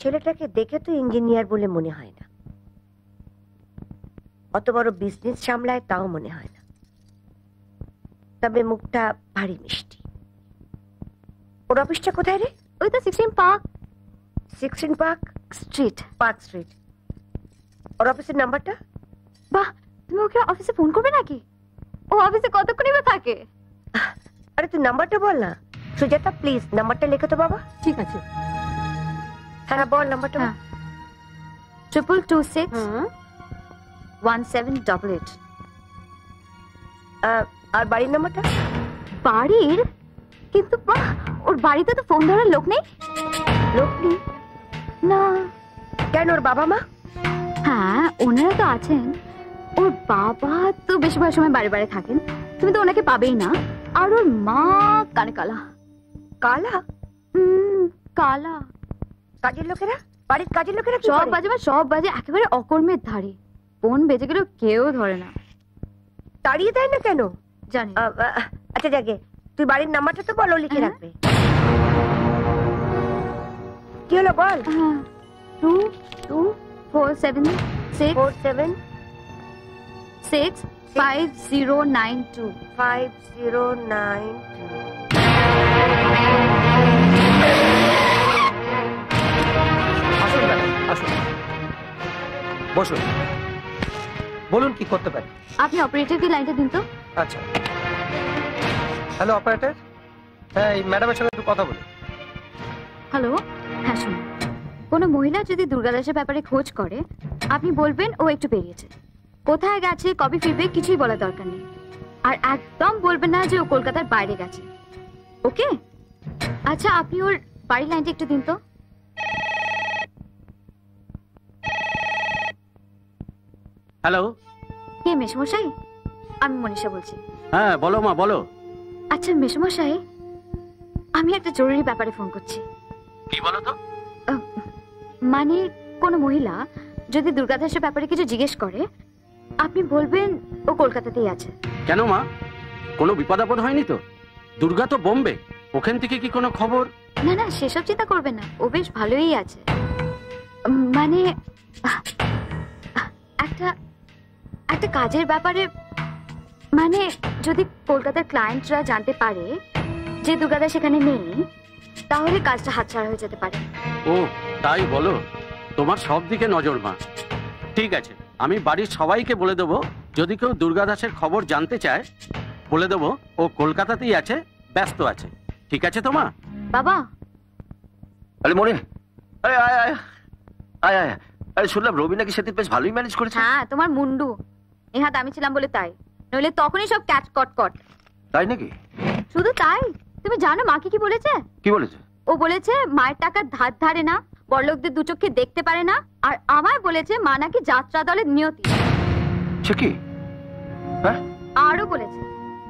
ছেলেটাকে দেখে তো ইঞ্জিনিয়ার বলে মনে হয় না, অত বড় বিজনেস সামলায় তাও মনে হয় না, তবে মুখটা ভারী মিষ্টি। ওর অফিসটা কোথায় রে? ওই তো 16 পার্ক 16 পার্ক স্ট্রিট। ওর অফিসের নাম্বারটা? বাহ, তুমি ওকে অফিসে ফোন করবে নাকি? ও অফিসে কতক্ষণই বা থাকে? আরে তুই নাম্বারটা বল না সুজাতা, প্লিজ নাম্বারটা লিখে তো বাবা। ঠিক আছে, হ্যাঁ বল নাম্বারটা। 2226 1788। আর বাড়ির নাম্বারটা? বাড়ির? কিন্তু বাহ, ওর বাড়িতে তো ফোন ধরার লোক নেই। লোক নেই না? কেন, ওর বাবা মা? হ্যাঁ, ওনারা তো আছেন। ওর বাবা তো বেশিরভাগ সময় বাড়ি বাড়ি থাকেন, তুমি তো ওনাকে পাবেই না। আর ওর মা কানে কালা। কালা? কালা। কাজের লোকেরা, বাড়ির কাজের লোকেরা সব বাজে একেবারে অকর্মের ধারে। ফোন বেজে গেলেও কেউ ধরে না। তাড়িয়ে দেয় না কেন জানি। আচ্ছা জাগে, তুই বাড়ির নাম্বারটা তো বলো, লিখে রাখবে। কি হলো বল? 224765092 5092। আসুন ম্যাডাম, আসুন, বসুন, বলুন কি করতে পারি। আপনি অপারেটরকে লাইনটা দিন তো। আচ্ছা, হ্যালো অপারেটর, হ্যাঁ এই ম্যাডামের সঙ্গে একটু কথা বলুন। হ্যালো, হ্যাঁ শুনুন, কোনো মহিলা যদি দুর্গা দাসের ব্যাপারে খোঁজ করে, আপনি বলবেন ও একটু বেরিয়েছে, কোথায় গেছে, কবে ফিরবে কিছুই বলার দরকার নেই। আর একদম বলবেন না যে ও কলকাতার বাইরে গেছে, ওকে? আচ্ছা, আপনি ওর বাড়ির লাইনটা একটু দিন তো। হ্যালো, কে মেসমশাই? আমি মনীষা বলছি। হ্যাঁ বলো মা, বলো। আচ্ছা মেসমশাই, আমি একটা জরুরি ব্যাপারে ফোন করছি। কি বলো তো? মানে কোনো মহিলা যদি দুর্গা দাসের ব্যাপারে কিছু জিজ্ঞেস করে, আপনি বলবেন ও কলকাতাতেই আছে। কেন মা, কোনো বিপদ আপদ হয়নি তো? দুর্গা তো বোম্বে, ওখান থেকে কি কোনো খবর? না না, সেসব চিন্তা করবেন না, ও বেশ ভালোই আছে। মানে একটা একটা কাজের ব্যাপারে, মানে যদি কলকাতার ক্লায়েন্টরা জানতে পারে যে দুর্গা দাস এখানে নেই, তাহলে কাজটা হাতছাড়া হয়ে যেতে পারে। ও তাই বলো? তোমার সব দিকে নজর মা। ঠিক আছে, আমি বাড়ির সবাইকে বলে দেবো, যদি কেউ দুর্গা দাসের খবর জানতে চায় বলে দেবো ও কলকাতাতেই আছে, ব্যস্ত আছে। ঠিক আছে তো মা? বাবা। আরে মনে, আরে আয় আয় আয় আয়, আরে শুনলাম রবি নাকি সেদিন বেশ ভালোই ম্যানেজ করেছে। হ্যাঁ, তোমার মুন্ডু নেহাত আমি ছিলাম বলে তাই, নইলে তখনই সব ক্যাচ কট। তাই নাকি? শুধু তাই, তুমি জানো মা কি বলেছে? কি বলেছে? ও বলেছে মায়ের টাকার ধার ধারে না, বড়লোকদের দু চোখে দেখতে পারে না, আর আমায় বলেছে মা নাকি যাত্রা দলের নিয়তি। সে কি? হ্যাঁ, আরো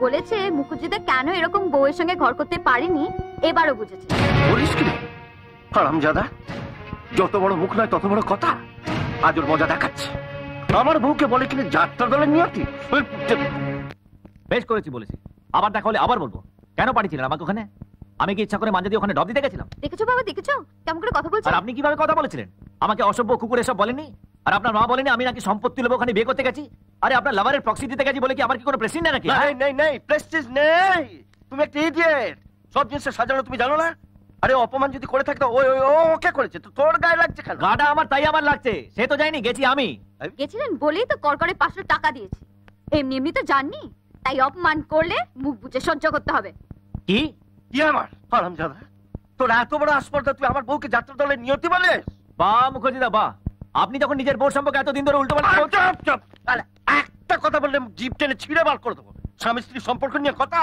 বলেছে মুখুজ্জিদা কেন এরকম বউয়ের সঙ্গে ঘর করতে পারেনি, এবারও বুঝেছে। বলিস কি হারামজাদা, যত বড় মুখ নয় তত বড় কথা। আজ ওর মজা দেখাচ্ছে, আমার বউকে বলে কিনা যাত্রা দলের নিয়তি। বেশ করেছি বলেছি, আবার দেখা হলে আবার বলবো। কেন পাঠিয়েছিলেন আমাকে ওখানে? আমি কি ইচ্ছা করে মাঞ্জা দিয়ে ওখানে ডব দিতে গেছিলাম? দেখেছো বাবা, দেখেছো কেমন করে কথা বলছে? আর আপনি কিভাবে কথা বলেছিলেন? আমাকে অসভ্য কুকুর এসব বলেননি? আর আপনার মা বলেনি আমি নাকি সম্পত্তি লোভ ওখানে বিয়ে করতে গেছি? আরে আপনার লাভারের প্রক্সি দিতে গেছি বলে কি আমার কি কোনো প্রেস্টিজ নেই নাকি? নেই, প্রেস্টিজ নেই। তুমি একটা ইডিয়েট, সব জিনিসের সাজানো তুমি জানো না। আরে অপমান যদি করে থাকতো ওকে করেছে, তো তোর গায়ে লাগছে কেন? গাটা আমার তাই আমার লাগছে, সে তো যায়নি, গেছি আমি। গেছিলেন বলেই তো করকরে 500 টাকা দিয়েছি, এমনি এমনি তো জাননি, তাই অপমান করলে মুখ বুজে সহ্য করতে হবে। কি আমার হারামজাদা, তোর এত বড় আসপর্দা, তুই আমার বউকে যাত্রা দলের নিয়তি বলে? বাহ মুখুজ্জিদা বাহ, আপনি যখন নিজের বউর সম্পর্কে এতদিন ধরে উল্টো পাল্টা একটা কথা বললে জিভ টেনে ছিঁড়ে বার করে দেবো। স্বামী স্ত্রীর সম্পর্ক নিয়ে কথা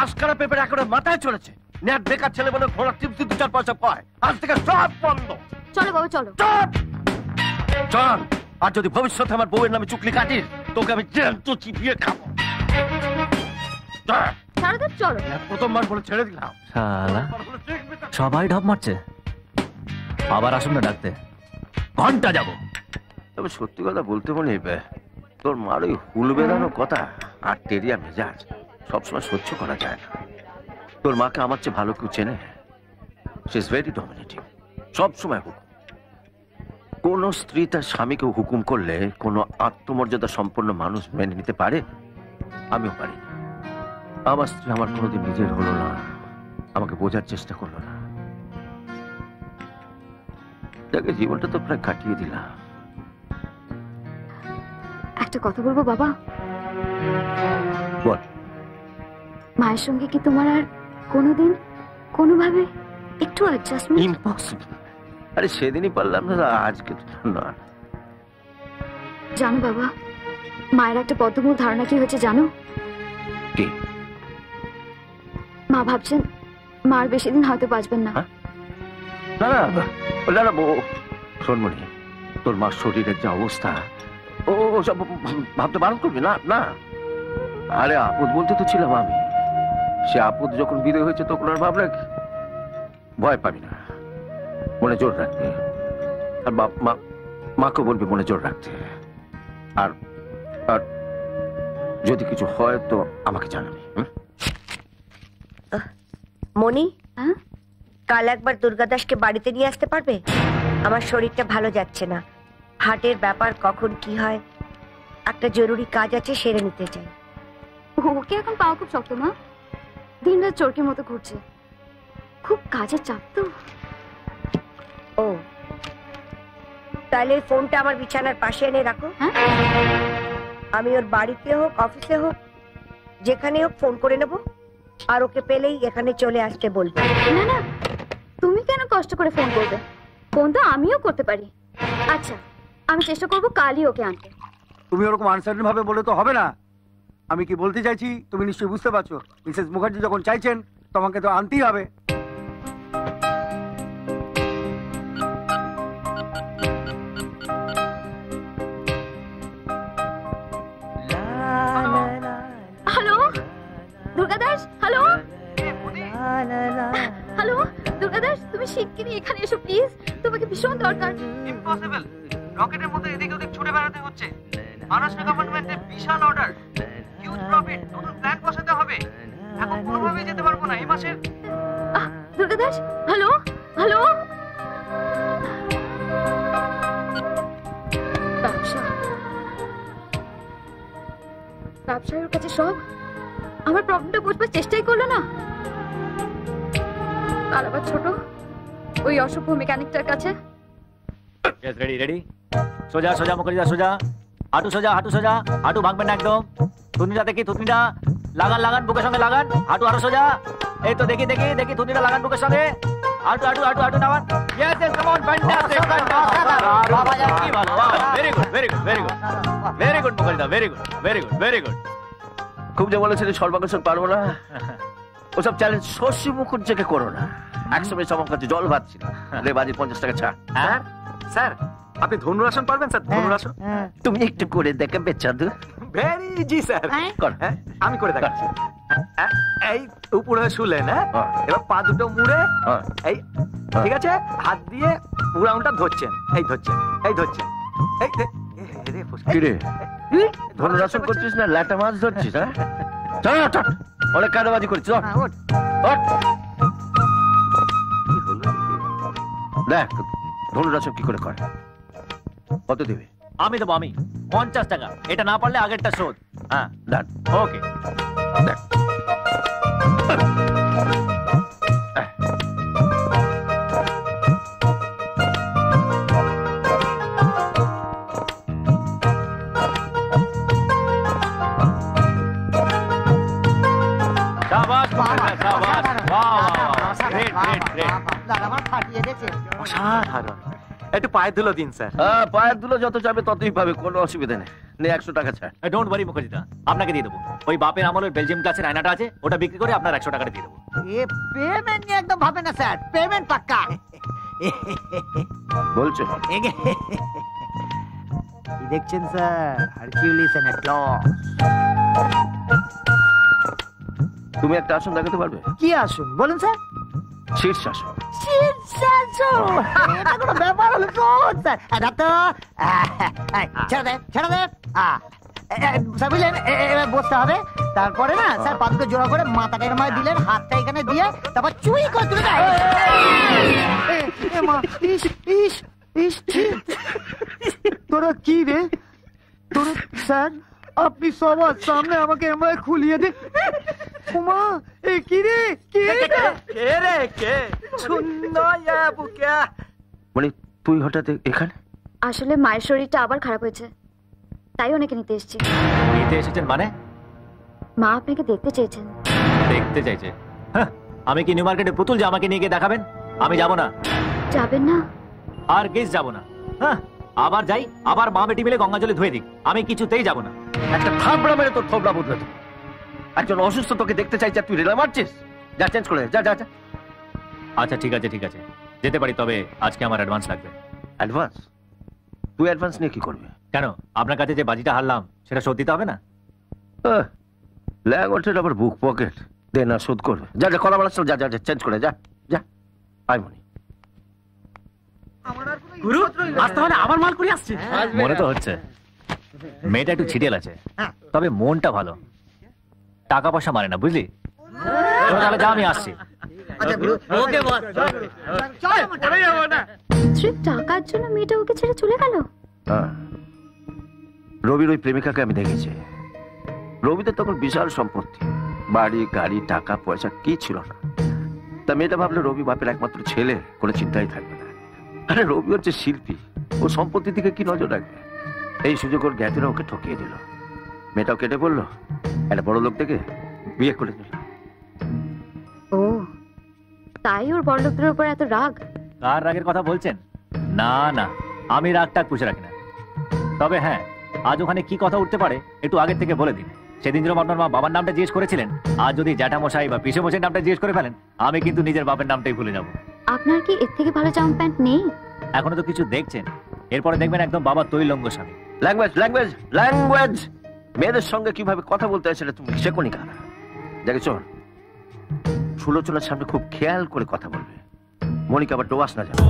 আজকাল পেপারে একেবারে মাথায় চলেছে। নেট বেকার ছেলে বলে ঘোড়া টিপস 2-4 পয়সা পায়, আজ থেকে সব বন্ধ। চলো বাবা চলো। চল, আর যদি ভবিষ্যতে আমার বউয়ের নামে চুকলি কাটিস, তোকে আমি জ্যান্ত চিবিয়ে খাবো। চলো, প্রথমবার বলে ছেড়ে দিলাম। শালা সবাই ঢপ মারছে, আবার আসুন না ডাকতে, ঘন্টা যাবো। তবে সত্যি কথা বলতে মনে তোর মার ওই হুল বেঁধানো কথা আর টেরিয়া মেজাজ সবসময় সহ্য করা যায় না। তোর মাকে আমার চেয়ে ভালো কেউ চেনে? শি ইজ ভেরি ডমিনেটিং, সব সময় হুকুম। কোন স্ত্রী তার স্বামীকে হুকুম করলে কোন আত্মমর্যাদা সম্পন্ন মানুষ মেনে নিতে পারে? আমিও পারি না। আমার স্ত্রী আমার কোনোদিন নিজের হলো না, আমাকে বোঝার চেষ্টা করলো না। তাকে জীবনটা তো প্রায় কাটিয়ে দিলাম। একটা কথা বলবো বাবা? বল। মায়ের সঙ্গে কি তোমার আর কোনোদিন কোনোভাবে একটু অ্যাডজাস্টমেন্ট? ইম্পসিবল। আরে সেদিনই পারলাম না, আজকে না। জানো বাবা, মায়ের একটা বদ্ধমূল ধারণা কি হয়েছে জানো? কি? মা ভাবছেন মার বেশি দিন হয়তো বাঁচবেন না। না না না না, শোনমণি, তোর মার শরীরের যা অবস্থা, ও সব ভাবতে বারণ করবি না। না, আরে আপদ বলতে তো ছিলাম আমি। সে আপদ যখন বিদায় হয়েছে তখন আর ভাবনা কি? ভয় পাবি না, মনে জোর রাখবে। আর মাকে বলবি মনে জোর রাখতে। আর আর যদি কিছু হয় তো আমাকে জানাবি। মনি, হ্যাঁ? কাল একবার দুর্গাদাসকে বাড়িতে নিয়ে আসতে পারবে? আমার শরীরটা ভালো যাচ্ছে না, হার্টের ব্যাপার, কখন কি হয়, একটা জরুরি কাজ আছে, সেরে নিতে চাই। ওকে এখন পাওয়া খুব শক্ত মা, দিন রাত চোরকের মতো ঘুরছে, খুব কাজের চাপ তো। ও, তাহলে ফোনটা আমার বিছানার পাশে এনে রাখো। হ্যাঁ? আমি ওর বাড়িতে হোক অফিসে হোক যেখানে হোক ফোন করে নেব, আর ওকে পেলেই এখানে চলে আসতে বলবো। না না, তুমি কেন কষ্ট করে ফোন করবে? ফোন তো আমিও করতে পারি। আচ্ছা, আমি চেষ্টা করবো কালই ওকে আনতে। তুমি ওরকম আনসার্টেন ভাবে বলে তো হবে না। আমি কি বলতে চাইছি তুমি নিশ্চয়ই বুঝতে পারছো। মিসেস মুখার্জি যখন চাইছেন তোমাকে তো আনতেই হবে। Hello Durgadas, hello hello Durgadas, তুমি শিগগিরই এখানে এসো প্লিজ, তোমাকে ভীষণ দরকার। ইম্পসিবল, রকেটের মধ্যে এদিক ওদিক ছুটে বেড়াতে হচ্ছে। মহারাষ্ট্র গভর্নমেন্টের বিশাল অর্ডার, হিউজ প্রফিট, নতুন প্ল্যান বসাতে হবে। এখন কোনোভাবেই যেতে পারবো না এই মাসের। Durgadas, hello hello. ব্যবসায়ের কাছে সব, আমার প্রবলেমটা বুঝবার চেষ্টাই করলো না। আর আবার ছোট ওই অসভ্য মেকানিকটার কাছে। রেডি রেডি, সোজা সোজা মুখার্জি, সোজা হাঁটু, সোজা হাঁটু, সোজা হাঁটু ভাঙবেন না একদম। থুতনিটা দেখি, থুতনিটা লাগান লাগান, বুকের সঙ্গে লাগান। হাঁটু আরো সোজা, এই তো দেখি দেখি দেখি, থুতনিটা লাগান বুকের সঙ্গে। হাঁটু হাঁটু হাঁটু হাঁটু নামান। Yes yes, come on, fantastic fantastic, কি ভালো, very good very good very good very good Mukherjee, very good very good very good. খুব যে বলেছিলি সর্বাকর্ষণ পারবো না, ওসব চ্যালেঞ্জ শশী মুখার্জিকে করো না। একসময় সবার কাছে জল ভাবছিল রে, বাজি 50 টাকা ছাড়। স্যার স্যার, আপনি ধনুরাসন পারবেন স্যার? ধনুরাসন তুমি একটু করে দেখে বেচাদু। Very easy sir. কর। হ্যাঁ, আমি করে দেখাচ্ছি। এই উপরে শুলেন, হ্যাঁ, এবার পা দুটো মুড়ে, এই ঠিক আছে, হাত দিয়ে পুরাউনটা ধরছেন, এই ধরছেন, এই ধরছেন, এই কিরে ধনুরাসন করছিস না ল্যাটা মাছ ধরছিস? হ্যাঁ, চল চল, অনেক কাদাবাজি করছিস। দেখ ধনুরাসন কি করে করে। কত দেবে? আমি দেবো, আমি 50 টাকা। এটা না পারলে আগেরটা শোধ। হ্যাঁ দেখ। ওকে দেখ, একটু পায়ে ধুলো দিন স্যার। হ্যাঁ, পায়ের ধুলো যত যাবে ততই পাবে, কোনো অসুবিধা নেই। নে 100 টাকা ছাড়। ডোন্ট ওয়ারি মুখার্জিদা, আপনাকে দিয়ে দেবো। ওই বাপের আমলের বেলজিয়াম ক্লাসের আয়নাটা আছে, ওটা বিক্রি করে আপনার 100 টাকাটা দিয়ে দেবো। এ পেমেন্ট নিয়ে একদম ভাবে না স্যার, পেমেন্ট পাক্কা। বলছো কি দেখছেন স্যার? Hercules and applause. তুমি একটা আসন দেখাতে পারবে? কি আসুন বলুন স্যার? শীর্ষাসন। শীর্ষাসন, এটা কোনো ব্যাপার হলো তো স্যার? এটা তো ছেড়ে দে ছেড়ে দে। স্যার বুঝলেন, এবার বসতে হবে। তারপরে না স্যার পা দুটো জোড়া করে মাথাটা এর মায় দিলেন, হাতটা এখানে দিয়ে তারপর চুই করে তুলে দেয়। মা ইস ইস ইস ছি। তোরা কি রে তোরা স্যার আপনি সবার সামনে আমাকে এমন খুলিয়ে দে। ওমা এ কি রে কে কে রে কে সুন্দর বুকে মানে তুই হঠাৎ এখানে? আসলে মায়ের শরীরটা আবার খারাপ হয়েছে, তাই ওনাকে নিতে এসেছি। নিতে এসেছেন মানে? মা আপনাকে দেখতে চেয়েছেন। দেখতে চাইছে? হ্যাঁ, আমি কি নিউ মার্কেটে পুতুল যে আমাকে নিয়ে গিয়ে দেখাবেন? আমি যাব না। যাবেন না? আর গেস যাব না। হ্যাঁ, আবার যাই, আবার মা বেটি মিলে গঙ্গা জলে ধুয়ে দিক, আমি কিছুতেই যাব না। একটা থাবড়া মেরে তোর থবড়া বদলে দেবো। একজন অসুস্থ তোকে দেখতে চাইছে, তুই রেলা মারছিস? যা চেঞ্জ করে যা যা যা। আচ্ছা ঠিক আছে ঠিক আছে, যেতে পারি, তবে আজকে আমার অ্যাডভান্স লাগবে। অ্যাডভান্স? তুই অ্যাডভান্স নিয়ে কি করবি? কেন, আপনার কাছে যে বাজিটা হারলাম সেটা শোধ দিতে হবে না? ল্যাঙ্গটের আবার বুক পকেট দে না, শোধ করবে। যা যা কলা বলা, যা যা যা চেঞ্জ করে যা যা। আয় মনি। গুরু আজ তাহলে আবার মাল করে আসছে। মনে তো হচ্ছে মেয়েটা একটু ছিটেল আছে, তবে মনটা ভালো। টাকা পয়সা মানে না, বুঝলি? তাহলে যা, আমি আসছি। টাকার জন্য মেয়েটা ওকে ছেড়ে চলে গেল? রবির ওই প্রেমিকাকে আমি দেখেছি। রবিদের তখন বিশাল সম্পত্তি, বাড়ি গাড়ি টাকা পয়সা কি ছিল না। তা মেয়েটা ভাবলে রবি বাপের একমাত্র ছেলে, কোনো চিন্তাই থাকবে না। আরে রবি হচ্ছে শিল্পী, ও সম্পত্তির দিকে কি নজর রাখবে? এই সুযোগ ওর জ্ঞাতিরা ওকে ঠকিয়ে দিল। মেয়েটাও কেটে পড়লো, একটা বড় লোক থেকে বিয়ে করে দিল। ও তাই ওর বড় লোকদের উপর এত রাগ? কার রাগের কথা বলছেন? না না, আমি রাগটা পুষে রাখি না। তবে হ্যাঁ, আজ ওখানে কি কথা উঠতে পারে একটু আগের থেকে বলে দিন। সেদিন যেরকম আপনার মা বাবার নামটা জিজ্ঞেস করেছিলেন, আজ যদি জ্যাঠামশাই বা পিসেমশাই নামটা জিজ্ঞেস করে ফেলেন, আমি কিন্তু নিজের বাপের নামটাই ভুলে যাব। আপনার কি এর থেকে ভালো জামা প্যান্ট নেই? এখনো তো কিছু দেখছেন, এরপরে দেখবেন একদম বাবা তৈলঙ্গ স্বামী। ল্যাঙ্গুয়েজ ল্যাঙ্গুয়েজ ল্যাঙ্গুয়েজ, মেয়েদের সঙ্গে কিভাবে কথা বলতে হয় সেটা তুমি শেখনি কারা? দেখেছ, সুলোচনার সামনে খুব খেয়াল করে কথা বলবে। মনিকা আবার ডোয়াস না জানো।